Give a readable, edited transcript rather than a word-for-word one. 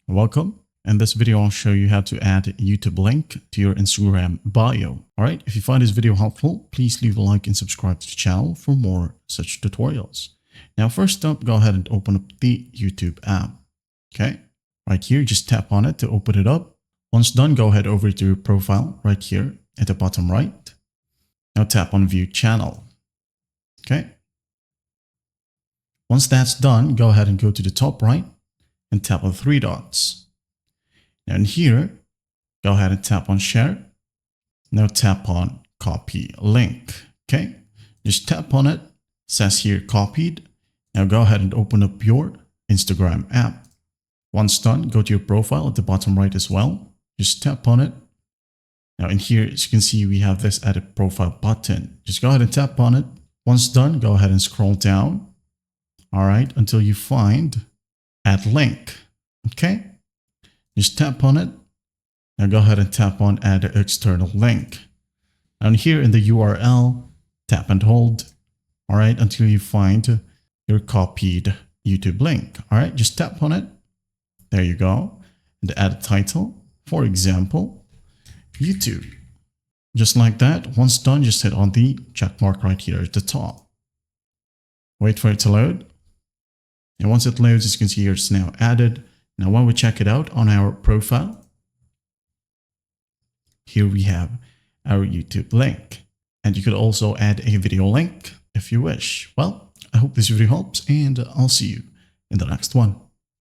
Welcome. In this video, I'll show you how to add a YouTube link to your Instagram bio. All right, if you find this video helpful, please leave a like and subscribe to the channel for more such tutorials. Now, first up, go ahead and open up the YouTube app. Okay, right here, just tap on it to open it up. Once done, go ahead over to your profile right here at the bottom right. Now tap on View Channel. Okay. Once that's done, go ahead and go to the top right and tap on three dots. Now in here, go ahead and tap on Share. Now tap on Copy Link. Okay, just tap on it. It says here Copied. Now go ahead and open up your Instagram app. Once done, go to your profile at the bottom right as well. Just tap on it. Now in here, as you can see, we have this Edit Profile button. Just go ahead and tap on it. Once done, go ahead and scroll down. All right, until you find Add Link. Okay, just tap on it. Now go ahead and tap on Add External Link. And here in the URL, tap and hold. All right, until you find your copied YouTube link. All right, just tap on it. There you go. And add a title, for example, YouTube. Just like that. Once done, just hit on the check mark right here at the top. Wait for it to load. And once it loads, as you can see here, it's now added. Now, when we check it out on our profile, here we have our YouTube link. And you could also add a video link if you wish. Well, I hope this video helps, and I'll see you in the next one.